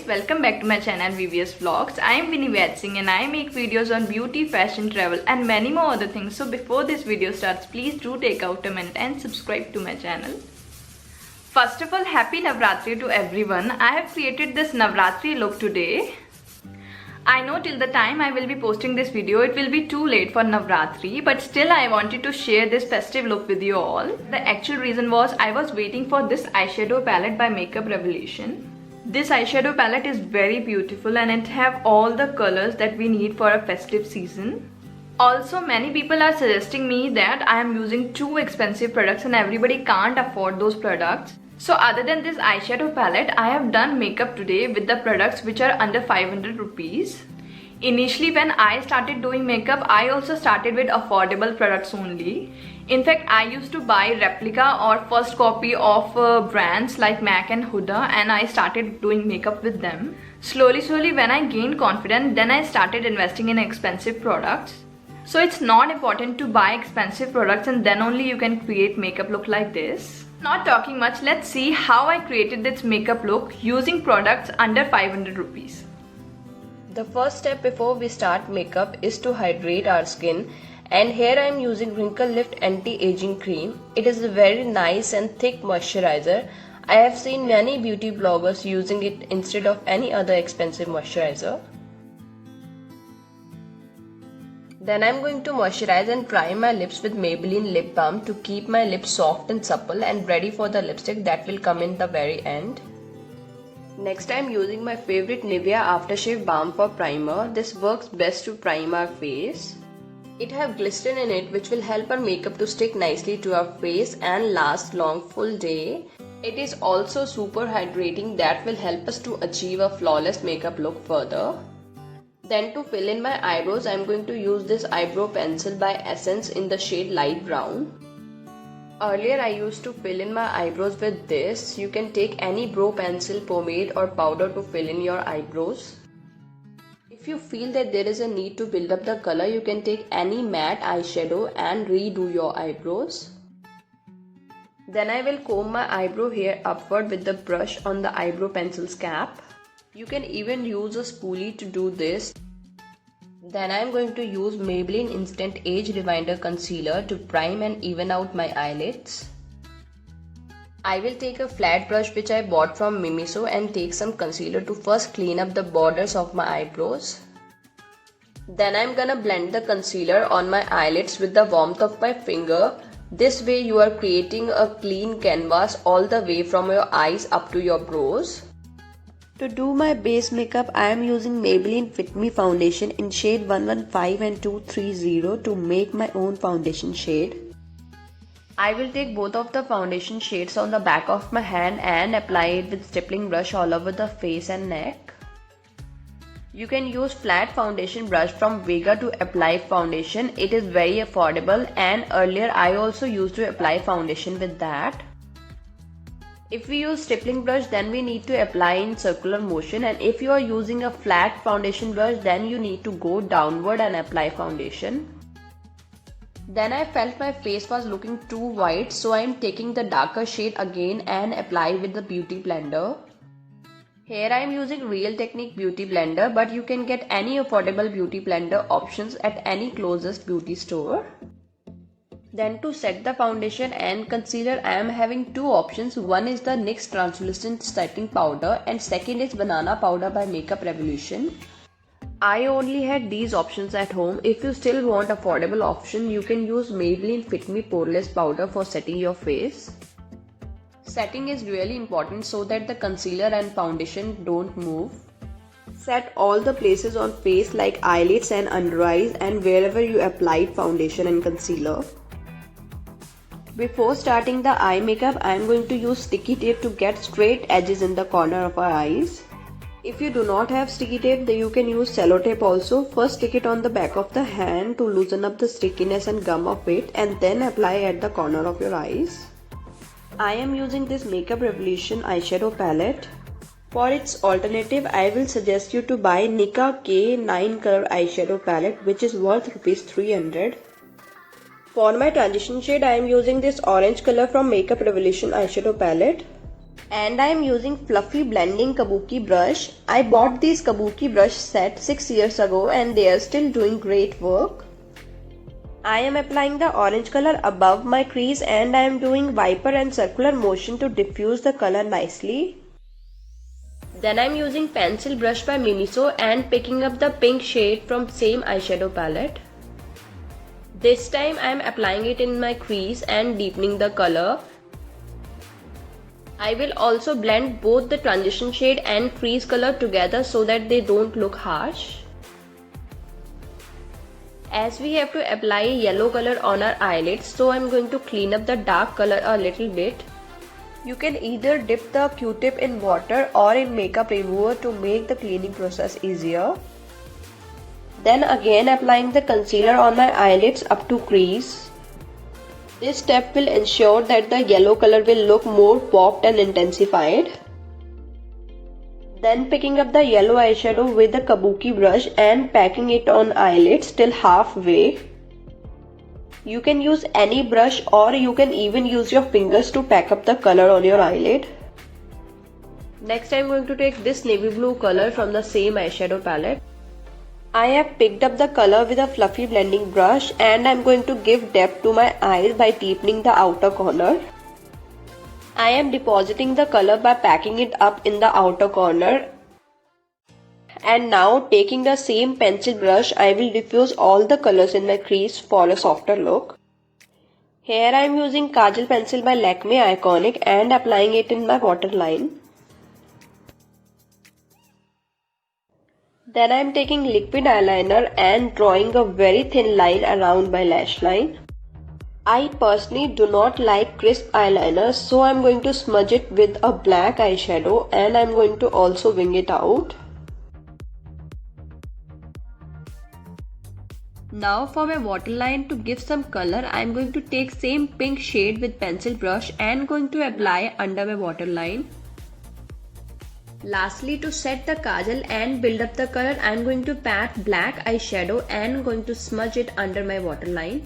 welcome back to my channel VVS Vlogs. I am Vinny Vyad Singh and I make videos on beauty, fashion, travel and many more other things. So before this video starts, please do take out a minute and subscribe to my channel. First of all, happy Navratri to everyone. I have created this Navratri look today. I know till the time I will be posting this video, it will be too late for Navratri, but still I wanted to share this festive look with you all. The actual reason was I was waiting for this eyeshadow palette by Makeup Revolution. This eyeshadow palette is very beautiful and it have all the colors that we need for a festive season. Also, many people are suggesting me that I am using too expensive products and everybody can't afford those products. So other than this eyeshadow palette, I have done makeup today with the products which are under 500 rupees. Initially when I started doing makeup, I also started with affordable products only. In fact, I used to buy replica or first copy of brands like MAC and Huda, and I started doing makeup with them. Slowly when I gained confidence, then I started investing in expensive products. So it's not important to buy expensive products and then only you can create makeup look like this. Not talking much, let's see how I created this makeup look using products under 500 rupees. The first step before we start makeup is to hydrate our skin, and here I am using Wrinkle Lift Anti-Aging Cream. It is a very nice and thick moisturizer. I have seen many beauty bloggers using it instead of any other expensive moisturizer. Then I am going to moisturize and prime my lips with Maybelline Lip Balm to keep my lips soft and supple and ready for the lipstick that will come in the very end. Next I am using my favorite Nivea Aftershave Balm for primer. This works best to prime our face. It have glycerin in it which will help our makeup to stick nicely to our face and last long full day. It is also super hydrating that will help us to achieve a flawless makeup look further. Then to fill in my eyebrows, I am going to use this eyebrow pencil by Essence in the shade light brown. Earlier I used to fill in my eyebrows with this. You can take any brow pencil, pomade or powder to fill in your eyebrows. If you feel that there is a need to build up the color, you can take any matte eyeshadow and redo your eyebrows. Then I will comb my eyebrow hair upward with the brush on the eyebrow pencil's cap. You can even use a spoolie to do this. Then I am going to use Maybelline Instant Age Rewinder Concealer to prime and even out my eyelids. I will take a flat brush which I bought from Mimiso and take some concealer to first clean up the borders of my eyebrows. Then I am gonna blend the concealer on my eyelids with the warmth of my finger. This way you are creating a clean canvas all the way from your eyes up to your brows. To do my base makeup, I am using Maybelline Fit Me foundation in shade 115 and 230 to make my own foundation shade. I will take both of the foundation shades on the back of my hand and apply it with stippling brush all over the face and neck. You can use flat foundation brush from Vega to apply foundation. It is very affordable and earlier I also used to apply foundation with that. If we use stippling brush, then we need to apply in circular motion, and if you are using a flat foundation brush, then you need to go downward and apply foundation. Then I felt my face was looking too white, so I am taking the darker shade again and apply with the beauty blender. Here I am using Real Technique beauty blender, but you can get any affordable beauty blender options at any closest beauty store. Then to set the foundation and concealer, I am having two options. One is the NYX Translucent Setting Powder and second is Banana Powder by Makeup Revolution. I only had these options at home. If you still want affordable option, you can use Maybelline Fit Me Poreless Powder for setting your face. Setting is really important so that the concealer and foundation don't move. Set all the places on face like eyelids and under eyes and wherever you applied foundation and concealer. Before starting the eye makeup, I am going to use sticky tape to get straight edges in the corner of our eyes. If you do not have sticky tape, then you can use cello tape also. First stick it on the back of the hand to loosen up the stickiness and gum of it and then apply at the corner of your eyes. I am using this Makeup Revolution eyeshadow palette. For its alternative, I will suggest you to buy Nicka K 9 color eyeshadow palette which is worth Rs 300. For my transition shade, I am using this orange color from Makeup Revolution eyeshadow palette. And I am using Fluffy Blending Kabuki brush. I bought this Kabuki brush set 6 years ago and they are still doing great work. I am applying the orange color above my crease and I am doing wiper and circular motion to diffuse the color nicely. Then I am using pencil brush by Miniso and picking up the pink shade from same eyeshadow palette. This time I am applying it in my crease and deepening the color. I will also blend both the transition shade and crease color together so that they don't look harsh. As we have to apply yellow color on our eyelids, so I am going to clean up the dark color a little bit. You can either dip the Q-tip in water or in makeup remover to make the cleaning process easier. Then again applying the concealer on my eyelids up to crease. This step will ensure that the yellow color will look more popped and intensified. Then picking up the yellow eyeshadow with the Kabuki brush and packing it on eyelids till halfway. You can use any brush or you can even use your fingers to pack up the color on your eyelid. Next I am going to take this navy blue color from the same eyeshadow palette. I have picked up the color with a fluffy blending brush and I am going to give depth to my eyes by deepening the outer corner. I am depositing the color by packing it up in the outer corner. And now taking the same pencil brush, I will diffuse all the colors in my crease for a softer look. Here I am using Kajal pencil by Lakme Iconic and applying it in my waterline. Then I am taking liquid eyeliner and drawing a very thin line around my lash line. I personally do not like crisp eyeliner, so I am going to smudge it with a black eyeshadow and I am going to also wing it out. Now for my waterline, to give some color, I am going to take same pink shade with pencil brush and going to apply under my waterline. Lastly, to set the kajal and build up the color, I am going to pat black eyeshadow and going to smudge it under my waterline.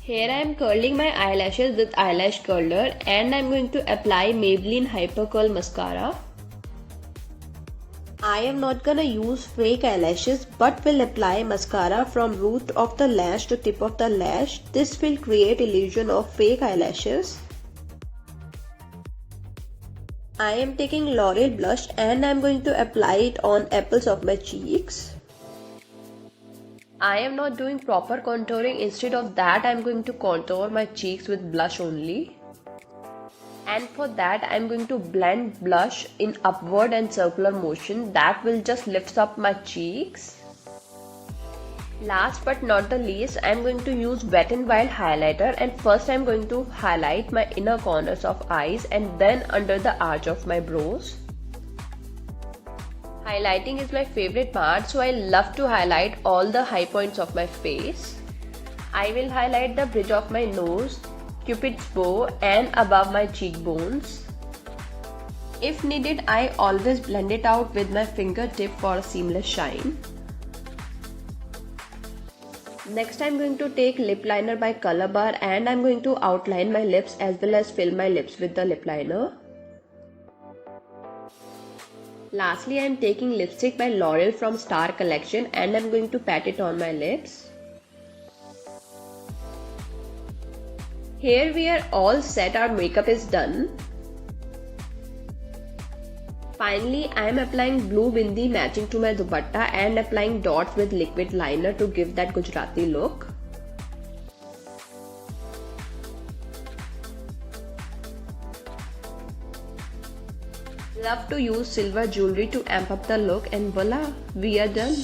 Here I am curling my eyelashes with eyelash curler and I am going to apply Maybelline Hyper Curl Mascara. I am not gonna use fake eyelashes but will apply mascara from root of the lash to tip of the lash. This will create illusion of fake eyelashes. I am taking L'Oreal blush and I am going to apply it on apples of my cheeks. I am not doing proper contouring. Instead of that, I am going to contour my cheeks with blush only. And for that I am going to blend blush in upward and circular motion that will just lift up my cheeks. Last but not the least, I am going to use Wet n Wild highlighter and first I am going to highlight my inner corners of eyes and then under the arch of my brows. Highlighting is my favorite part, so I love to highlight all the high points of my face. I will highlight the bridge of my nose, Cupid's bow and above my cheekbones. If needed, I always blend it out with my fingertip for a seamless shine. Next I am going to take lip liner by Color Bar and I am going to outline my lips as well as fill my lips with the lip liner. Lastly, I am taking lipstick by L'Oreal from Star Collection and I am going to pat it on my lips. Here we are all set, our makeup is done. Finally, I am applying blue bindi matching to my dupatta and applying dots with liquid liner to give that Gujarati look. Love to use silver jewelry to amp up the look and voila, we are done.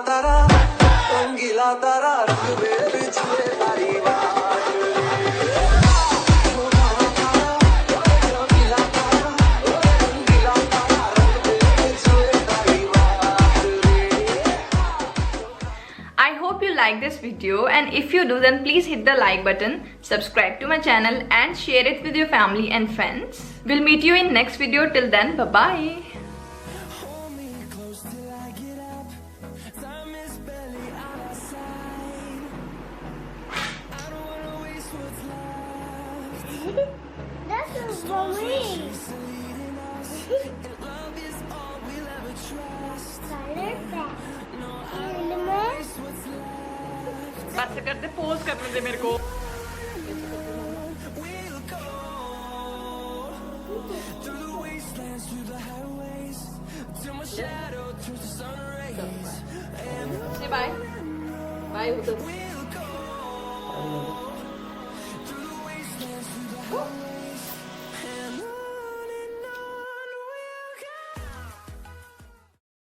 तारा रंगीला तारा रंग में बिछुए तारी बात रंगीला तारा रंगीला तारा रंग में बिछुए तारी बात I hope you like this video, and if you do then please hit the like button, subscribe to my channel and share it with your family and friends. We'll meet you in next video. Till then, bye bye. Hold me close till I get up. Time is barely on our side. I don't wanna waste what's left. That's for me. She's leading us, and love is all we'll ever trust. Color that. No, I Really, don't wanna Ma? waste what's left. बस कर दे, pose करने दे मेरे को. We'll go through the wastelands, through the highways, till my shadow turns to sun rays. Say bye. Bye. We'll go through the wastelands, through the highways.